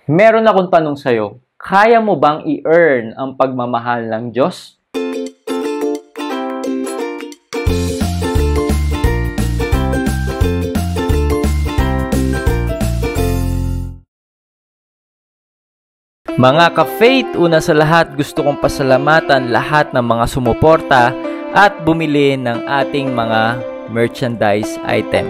Meron akong tanong sa'yo, kaya mo bang i-earn ang pagmamahal ng Diyos? Mga ka-faith, una sa lahat gusto kong pasalamatan lahat ng mga sumuporta at bumili ng ating mga merchandise item.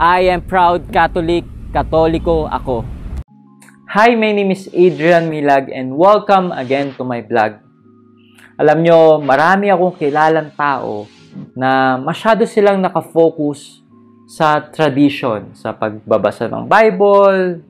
I am proud Catholic, Katoliko ako. Hi, my name is Adrian Milag and welcome again to my vlog. Alam nyo, marami akong kilalang tao na masyado silang nakafocus sa tradition, sa pagbabasa ng Bible,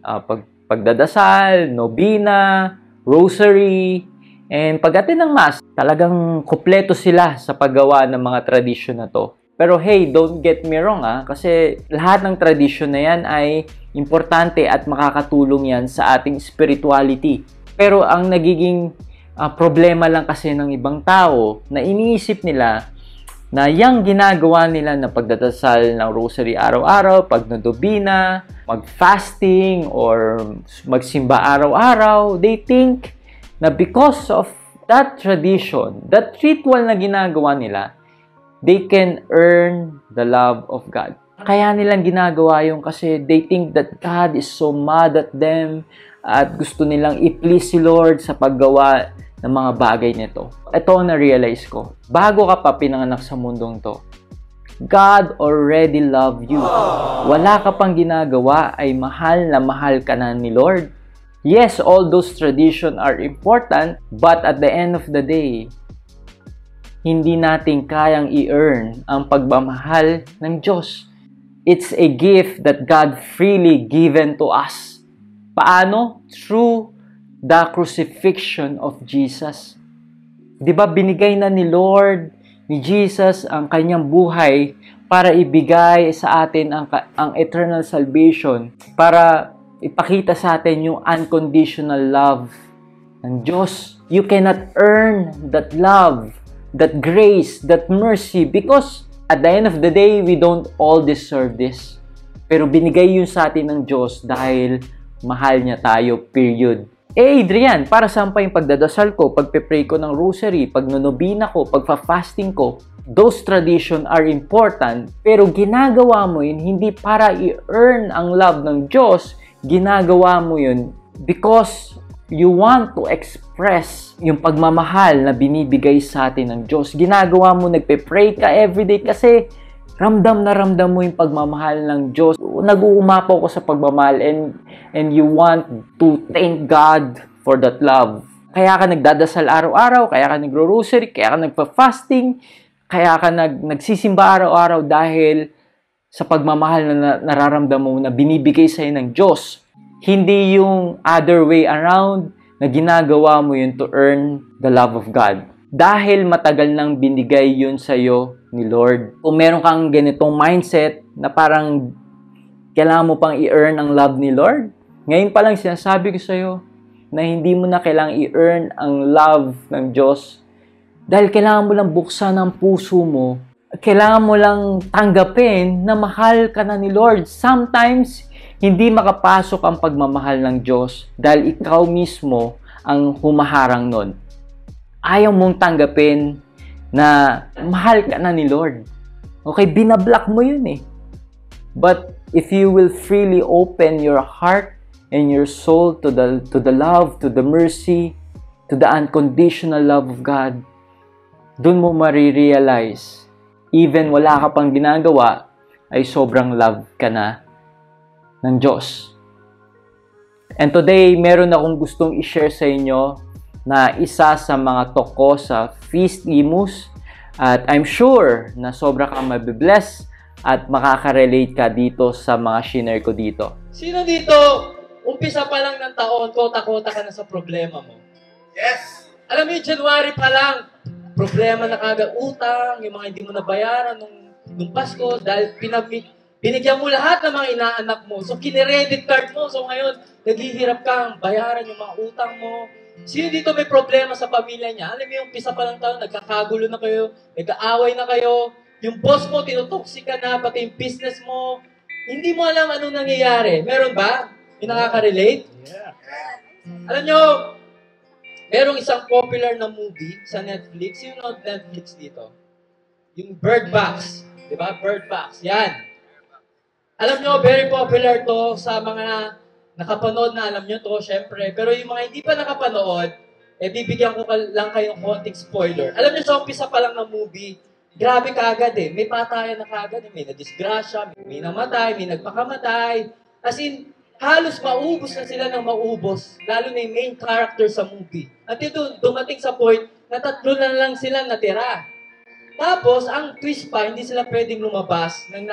pagdadasal, nobina, rosary, and pag-attend ng Mass. Talagang kumpleto sila sa paggawa ng mga tradition na to. Pero hey, don't get me wrong kasi lahat ng tradisyon na yan ay importante at makakatulong yan sa ating spirituality. Pero ang nagiging problema lang kasi ng ibang tao na iniisip nila na yung ginagawa nila na pagdadasal ng rosary araw-araw, pagnodobina, mag-fasting, or magsimba araw-araw, they think na because of that tradition, that ritual na ginagawa nila, they can earn the love of God. Kaya nilang ginagawa yung kasi they think that God is so mad at them at gusto nilang i-please si Lord sa paggawa ng mga bagay nito. Ito ang na-realize ko. Bago ka pa pinanganak sa mundong to, God already loved you. Wala ka pang ginagawa ay mahal na mahal ka na ni Lord. Yes, all those traditions are important, but at the end of the day, hindi natin kayang i-earn ang pagmamahal ng Diyos. It's a gift that God freely given to us. Paano? Through the crucifixion of Jesus. Diba binigay na ni Lord, ni Jesus, ang kanyang buhay para ibigay sa atin ang eternal salvation, para ipakita sa atin yung unconditional love ng Diyos. You cannot earn that love, that grace, that mercy, because at the end of the day, we don't all deserve this. Pero binigay yun sa atin ng Diyos dahil mahal niya tayo, period. Adrian, para saan pa yung pagdadasal ko, pagpe-pray ko ng rosary, pagnonobina ko, pagfa-fasting ko? Those traditions are important, pero ginagawa mo yun hindi para i-earn ang love ng Diyos, ginagawa mo yun because you want to express yung pagmamahal na binibigay sa atin ng Diyos. Ginagawa mo, nagpe-pray ka everyday kasi ramdam na ramdam mo yung pagmamahal ng Diyos. Nag-uumapaw ko sa pagmamahal and you want to thank God for that love. Kaya ka nagdadasal araw-araw, kaya ka nagro-rosary, kaya ka nagpa-fasting, kaya ka nagsisimba araw-araw dahil sa pagmamahal na nararamdam mo na binibigay sa'yo ng Diyos. Hindi yung other way around na ginagawa mo yun to earn the love of God. Dahil matagal nang binigay yun sa'yo ni Lord. Kung meron kang ganitong mindset na parang kailangan mo pang i-earn ang love ni Lord, ngayon pa lang sinasabi ko sa'yo na hindi mo na kailangan i-earn ang love ng Diyos. Dahil kailangan mo lang buksan ang puso mo. Kailangan mo lang tanggapin na mahal ka na ni Lord. Sometimes, hindi makapasok ang pagmamahal ng Diyos dahil ikaw mismo ang humaharang nun. Ayaw mong tanggapin na mahal ka na ni Lord. Okay, binablock mo yun eh. But if you will freely open your heart and your soul to the love, to the mercy, to the unconditional love of God, dun mo marirealize, even wala ka pang ginagawa, ay sobrang love ka na ng Diyos. And today, meron akong gustong i-share sa inyo na isa sa mga toko sa Feast Imus At I'm sure na sobra kang mabibless at makaka-relate ka dito sa mga share ko dito. Sino dito, umpisa pa lang ng taon, kota-kota ka na sa problema mo? Yes! Alam mo yung January pa lang, problema na kagad, utang, yung mga hindi mo nabayaran nung Pasko, dahil binigyan mo lahat ng mga inaanak mo. So, kine-credit card mo. So, ngayon, naghihirap kang bayaran yung mga utang mo. Sino dito may problema sa pamilya niya? Alam mo yung umpisa pa lang taon, nagkakagulo na kayo, nag-aaway na kayo, yung boss mo, tinutoxic ka na, pati yung business mo, hindi mo alam anong nangyayari. Meron ba? Yung nakaka-relate? Yeah. Alam nyo, merong isang popular na movie sa Netflix. Sino ang Netflix dito? Yung Bird Box. Diba? Bird Box. Yan. Alam nyo, very popular to sa mga nakapanood na, alam nyo to, syempre. Pero yung mga hindi pa nakapanood, bibigyan ko lang kayong konting spoiler. Alam nyo, sa umpisa pa lang ng movie, grabe kaagad may patayan na kaagad may nadisgrasya, may namatay, may nagpakamatay. As in, halos maubos na sila ng maubos, lalo na yung main character sa movie. At ito, dumating sa point na 3 na lang sila natira. Tapos, ang twist pa, hindi sila pwedeng lumabas ng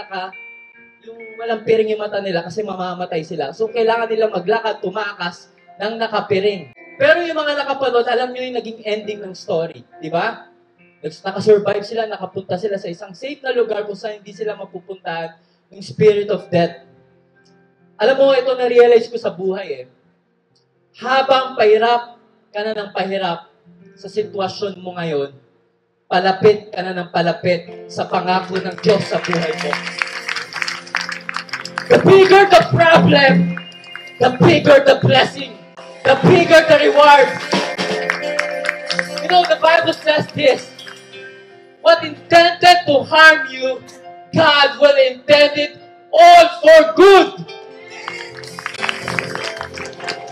yung walang piring yung mata nila kasi mamamatay sila. So, kailangan nila maglakad, tumakas ng nakapiring. Pero yung mga nakapanood, alam nyo yung naging ending ng story. Di ba? Nakasurvive sila, nakapunta sila sa isang safe na lugar kung saan hindi sila mapupuntahan yung spirit of death. Alam mo, ito na-realize ko sa buhay Habang pahirap ka na ng pahirap sa sitwasyon mo ngayon, palapit ka na ng palapit sa pangako ng Diyos sa buhay mo. The bigger the problem, the bigger the blessing, the bigger the reward. You know, the Bible says this, what intended to harm you, God will intend it all for good.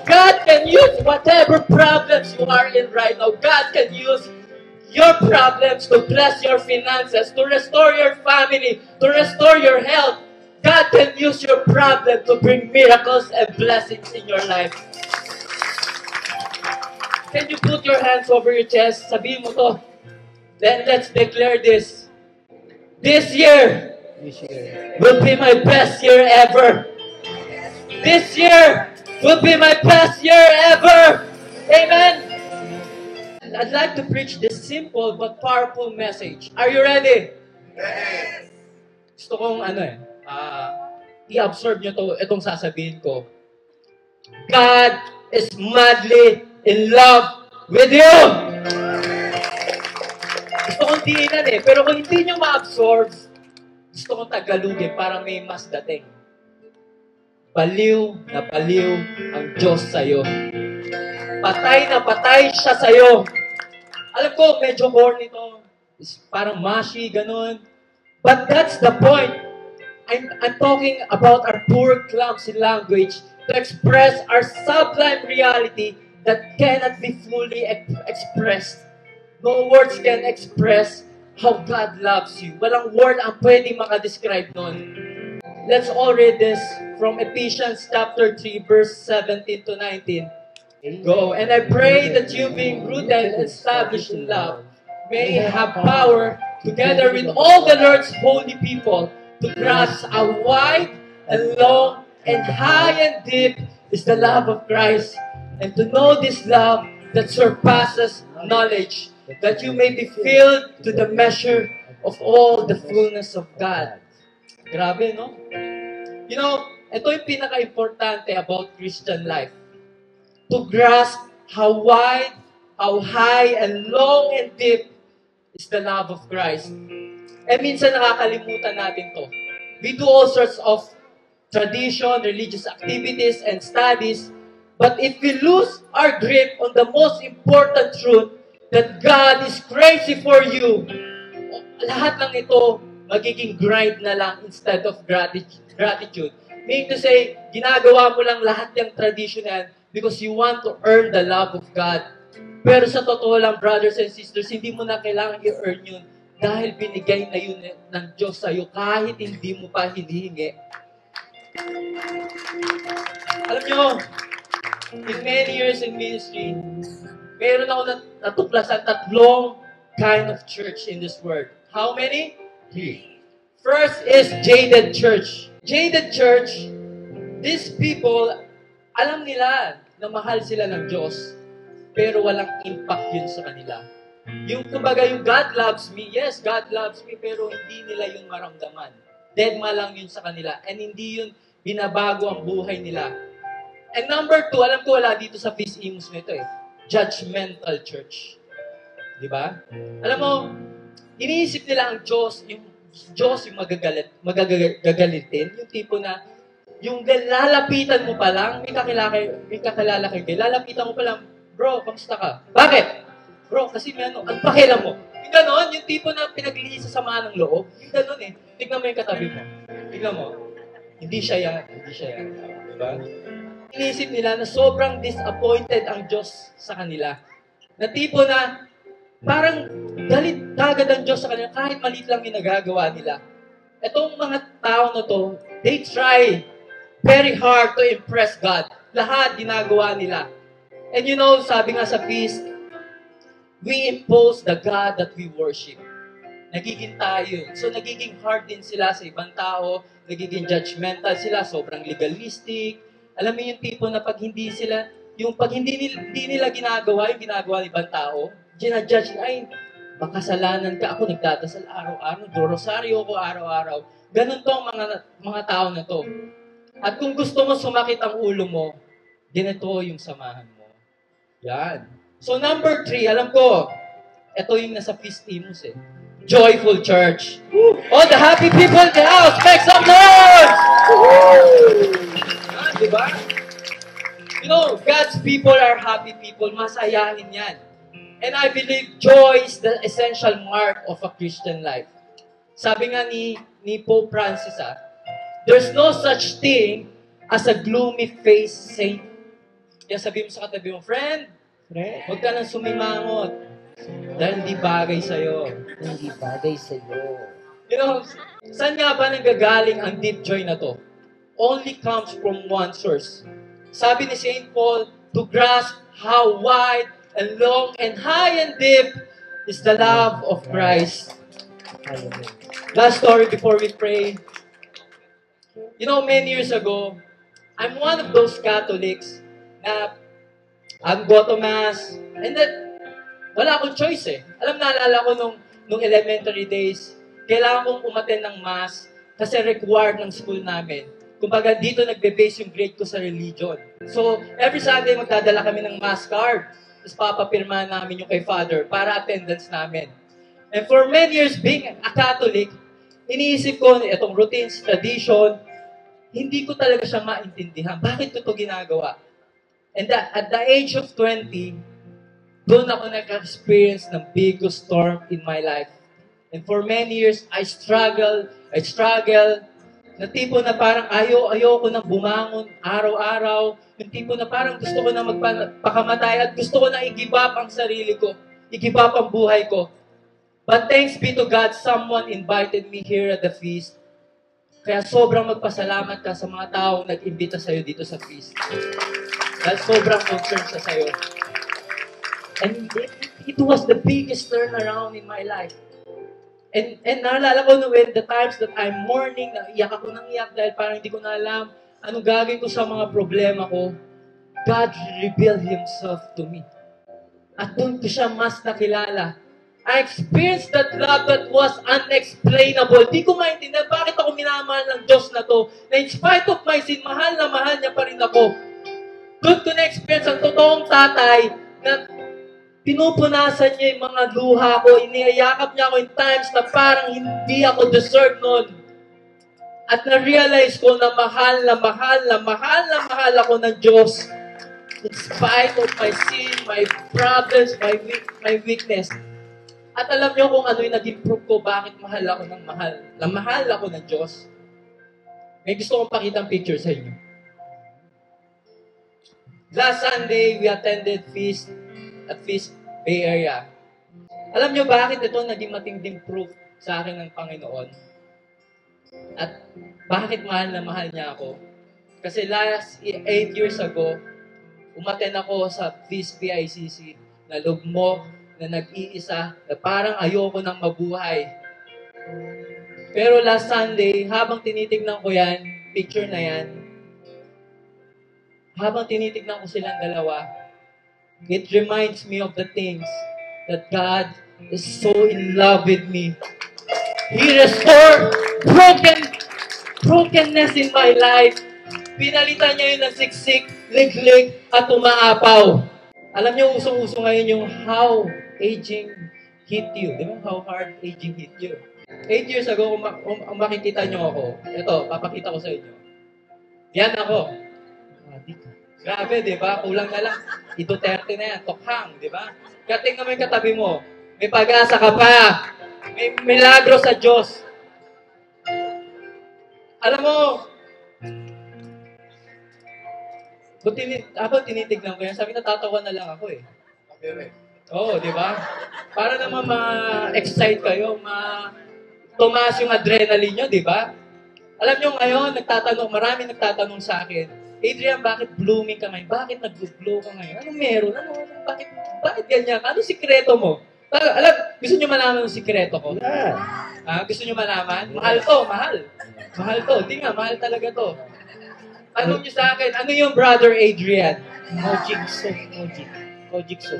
God can use whatever problems you are in right now. God can use your problems to bless your finances, to restore your family, to restore your health. God can use your problem to bring miracles and blessings in your life. Can you put your hands over your chest? Sabihin mo to. Then let's declare this. This year will be my best year ever. This year will be my best year ever. Amen. I'd like to preach this simple but powerful message. Are you ready? Yes! Gusto kong i-absorb nyo itong sasabihin ko. God is madly in love with you. Gusto kong diinan pero kung hindi nyo ma-absorb, gusto kong tagalugin para may mas dating. Baliw na baliw ang Diyos sa'yo. Patay na patay siya sa'yo. Alam ko, medyo corny to. Parang mushy, ganun. But that's the point. I'm talking about our poor, clumsy language to express our sublime reality that cannot be fully expressed. No words can express how God loves you. Walang word ang pwedeng makadescribe nun. Let's all read this from Ephesians chapter 3, verse 17 to 19. Go. And I pray that you, being rooted and established in love, may have power, together with all the Lord's holy people, to grasp how wide and long and high and deep is the love of Christ, and to know this love that surpasses knowledge, that you may be filled to the measure of all the fullness of God. Grabe, no? You know, ito yung pinaka-importante about Christian life. To grasp how wide, how high, and long and deep is the love of Christ. Minsan nakakalimutan natin to. We do all sorts of tradition, religious activities, and studies. But if we lose our grip on the most important truth, that God is crazy for you, lahat ng ito magiging grind na lang instead of gratitude. Meaning to say, ginagawa mo lang lahat yung tradition na yan because you want to earn the love of God. Pero sa totoo lang, brothers and sisters, hindi mo na kailangan i-earn yun dahil binigay na yun ng Diyos sa'yo kahit hindi mo pa hinihingi. Alam nyo, in many years in ministry, meron ako natuklasan 3 kind of church in this world. How many? 3. First is jaded church. Jaded church, these people, alam nila na mahal sila ng Diyos, pero walang impact yun sa kanila. Yung kumbaga yung God loves me, yes, God loves me, pero hindi nila yun maramdaman. Deadma lang yun sa kanila, and hindi yun binabago ang buhay nila. And number 2, alam ko wala dito sa Peace Imus nito judgmental church. Di ba? Alam mo, iniisip nila ang Diyos yung magagalitin, yung tipo na, yung lalapitan mo pa lang, may kakilala kayo, lalapitan mo pa lang, bro, kamusta ka? Bakit? Bro, kasi may ang pakialam mo. Yung ganon, yung tipo na pinaglihis sa sama ng loob, yung ganon tignan mo yung katabi mo. Tignan mo, hindi siya yan. Diba? Iniisip nila na sobrang disappointed ang Diyos sa kanila. Na tipo na, parang galit kagad ang Diyos sa kanila kahit maliit lang yung nagagawa nila. Itong mga tao na to, they try very hard to impress God. Lahat ginagawa nila. And you know, sabi nga sa feast, we impose the God that we worship. Nagiging tayo. So, nagiging hard din sila sa ibang tao, nagiging judgmental sila, sobrang legalistic. Alam mo yung tipo na pag hindi nila ginagawa, yung ginagawa ng ibang tao, ginajudge na, ay, makasalanan ka. Ako nagdadasal araw-araw, rosaryo ko araw-araw. Ganun to ang mga tao na to. At kung gusto mo sumakit ang ulo mo, ganito yung samahan mo. Yan. So number 3, alam ko, ito yung nasa Feast Imus Joyful church. All the happy people in the house, make some noise! Diba? You know, God's people are happy people. Masayahin yan. And I believe joy is the essential mark of a Christian life. Sabi nga ni Pope Francis, there's no such thing as a gloomy-faced saint. Kaya sabi mo sa katabi mo, friend, huwag ka nang sumimangot. Dahil hindi bagay sa'yo. Hindi bagay sa'yo. You know, saan nga ba nanggagaling ang deep joy na to? Only comes from one source. Sabi ni St. Paul, to grasp how wide and long and high and deep is the love of Christ. Last story before we pray. You know, many years ago, I'm one of those Catholics na I'd go to Mass, and then, wala akong choice naalala ko nung elementary days, kailangan kong umattend ng Mass kasi required ng school namin. Kumbaga, dito nagbe-base yung grade ko sa religion. So, every Sunday, magdadala kami ng Mass card. Tapos papapirma namin yung kay Father para attendance namin. And for many years, being a Catholic, iniisip ko, itong routines, tradition, hindi ko talaga siya maintindihan. Bakit ko ito ginagawa? And at the age of 20, doon ako nag-experience ng biggest storm in my life. And for many years, I struggle, na tipo na parang ayaw ko nang bumangon araw-araw, yung tipo na parang gusto ko na magpakamatay at gusto ko na i-give up ang sarili ko, i-give up ang buhay ko. But thanks be to God, someone invited me here at the feast. Kaya sobrang magpasalamat ka sa mga taong nag-imbita sa'yo dito sa feast. Dahil sobrang concerned siya sa'yo. And it was the biggest turnaround in my life. And naalala ko when the times that I'm mourning, iyak ako ng iyak dahil parang hindi ko na alam anong gagawin ko sa mga problema ko. God revealed Himself to me. At doon ko siya mas nakilala. I experienced that love that was unexplainable. Di ko maintindihan bakit ako minamahal ng Diyos na to. Na in spite of my sin, mahal na mahal niya pa rin ako. Doon ko na-experience ang totoong tatay na pinupunasan niya yung mga luha ko, iniyayakap niya ako in times na parang hindi ako deserve nun. At na-realize ko na mahal ako ng Diyos. In spite of my sin, my problems, my weakness. At alam niyo kung ano yung naging proof ko, bakit mahal ako ng mahal. Na mahal ako ng Diyos. May gusto kong pakitang picture sa inyo. Last Sunday, we attended feast at Feast Bay Area. Alam niyo bakit ito naging matinding proof sa akin ng Panginoon? At bakit mahal na mahal niya ako? Kasi last 8 years ago, umaten ako sa Feast PICC na lugmok na nag-iisa, na parang ayoko nang mabuhay. Pero last Sunday, habang tinitignan ko yan, picture na yan, habang tinitignan ko silang dalawa, it reminds me of the things that God is so in love with me. He restored brokenness in my life. Pinalitan niya yun ng siksik, liglig, at umaapaw. Alam niyo, usong-uso ngayon yung how aging hit you. Di ba? How hard aging hit you. 8 years ago, kung makikita niyo ako, ito, papakita ko sa inyo. Yan ako. Grabe, di ba? Kulang na lang. Ito 30 na yan. Tokhang, di ba? Kating naman yung katabi mo. May pag-asa ka pa. May milagro sa Diyos. Alam mo, habang tinitignan ko yan, sabi natatawa na lang ako eh. Oo, di ba? Para naman ma-excite kayo, tumaas yung adrenaline nyo, di ba? Alam nyo ngayon, marami nagtatanong sa akin, Adrian, bakit blooming ka ngayon? Bakit nag-glow ka ngayon? Anong meron? Bakit ganyan? Anong sikreto mo? Gusto nyo malaman ang sikreto ko? Gusto nyo malaman? Mahal to, mahal. Mahal to. Hindi nga, mahal talaga to. Tanong nyo sa akin, ano yung brother Adrian? Magic soup.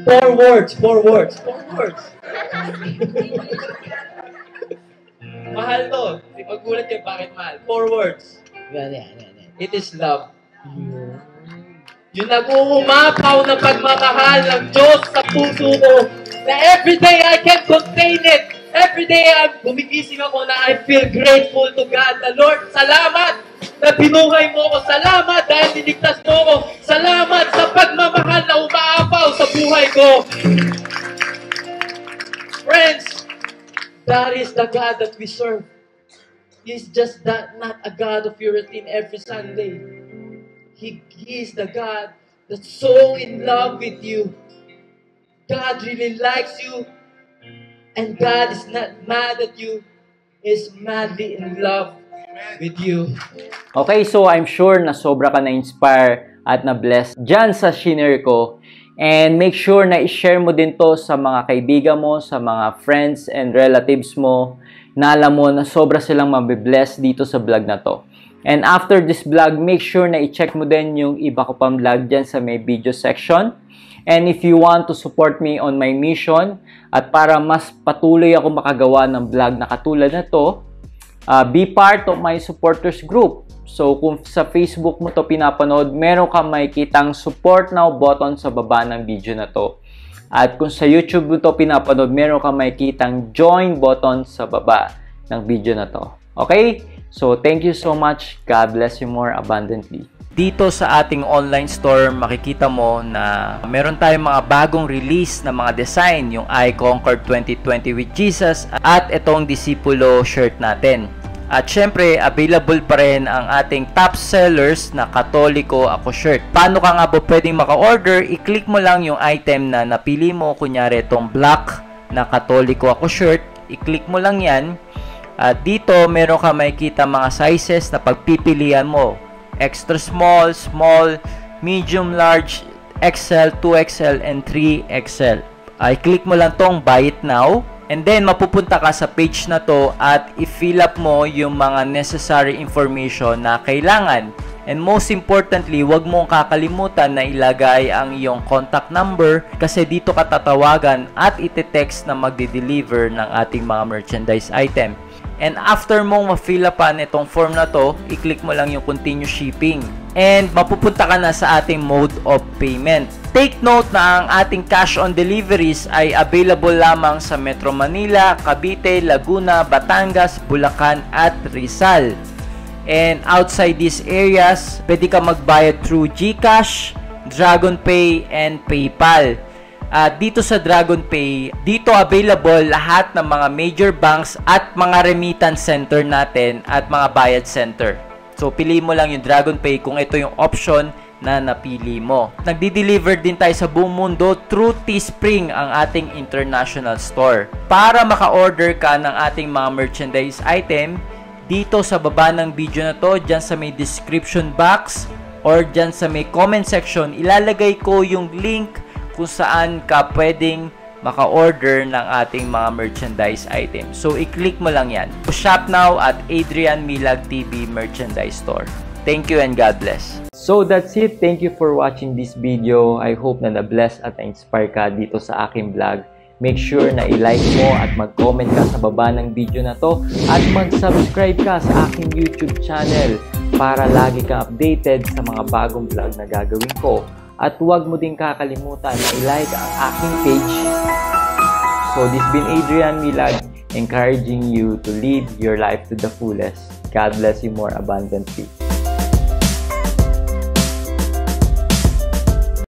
4 words. Mahal to. Di maggulat kayo bakit mahal. 4 words. Yan. It is love. Yung nag-uumapaw na pagmamahal ng Diyos sa puso ko, na everyday I can contain it. Everyday gumigising ako na I feel grateful to God. The Lord, salamat na binuhay mo ko. Salamat dahil niligtas mo ko. Salamat sa pagmamahal na umaapaw sa buhay ko. Friends, that is the God that we serve. He's just not a God of your routine every Sunday. He is the God that's so in love with you. God really likes you. And God is not mad at you. He's madly in love with you. Okay, so I'm sure na sobra ka na-inspire at na-bless dyan sa shinare ko. And make sure na i-share mo din to sa mga kaibigan mo, sa mga friends and relatives mo, na alam mo na sobra silang mabibless dito sa vlog na to. And after this vlog, make sure na i-check mo din yung iba ko pang vlog dyan sa may video section. And if you want to support me on my mission at para mas patuloy ako makagawa ng vlog na katulad na to, be part of my supporters group. So kung sa Facebook mo to pinapanood, meron ka makikitang support now button sa baba ng video na to. At kung sa YouTube mo to pinapanood, meron ka makikitang join button sa baba ng video na to. Okay? So thank you so much. God bless you more abundantly. Dito sa ating online store, makikita mo na meron tayong mga bagong release na mga design, yung I Conquered 2020 with Jesus at itong Disipulo shirt natin. At syempre, available pa rin ang ating top sellers na Katoliko Ako shirt. Paano ka nga ba pwedeng maka-order? I-click mo lang yung item na napili mo, kunyari itong black na Katoliko Ako shirt. I-click mo lang yan. At dito, meron ka makikita mga sizes na pagpipilian mo. Extra small, small, medium, large, XL, 2XL, and 3XL. I-click mo lang tong buy it now. And then, mapupunta ka sa page na to at i-fill up mo yung mga necessary information na kailangan. And most importantly, huwag mong kakalimutan na ilagay ang iyong contact number kasi dito ka tatawagan at iti-text na magde-deliver ng ating mga merchandise item. And after mong ma-fill upan itong form na to, i-click mo lang yung continue shipping. And mapupunta ka na sa ating mode of payment. Take note na ang ating cash on deliveries ay available lamang sa Metro Manila, Cavite, Laguna, Batangas, Bulacan at Rizal. And outside these areas, pwede ka magbayad through GCash, DragonPay, and PayPal. Dito sa DragonPay, dito available lahat ng mga major banks at mga remittance center natin at mga bayad center. So, piliin mo lang yung DragonPay kung ito yung option na napili mo. Nagdi-deliver din tayo sa buong mundo through Teespring, ang ating international store. Para maka-order ka ng ating mga merchandise item, dito sa baba ng video na to, dyan sa may description box or dyan sa may comment section, ilalagay ko yung link kung saan ka pwedeng maka-order ng ating mga merchandise items. So, i-click mo lang yan. Shop now at Adrian Milag TV Merchandise Store. Thank you and God bless. So, that's it. Thank you for watching this video. I hope na na-bless at na-inspire ka dito sa aking vlog. Make sure na i-like mo at mag-comment ka sa baba ng video na to at mag-subscribe ka sa aking YouTube channel para lagi kang updated sa mga bagong vlog na gagawin ko. At huwag mo din kakalimutan na i-like ang aking page. So, this been Adrian Milag, encouraging you to live your life to the fullest. God bless you more abundantly.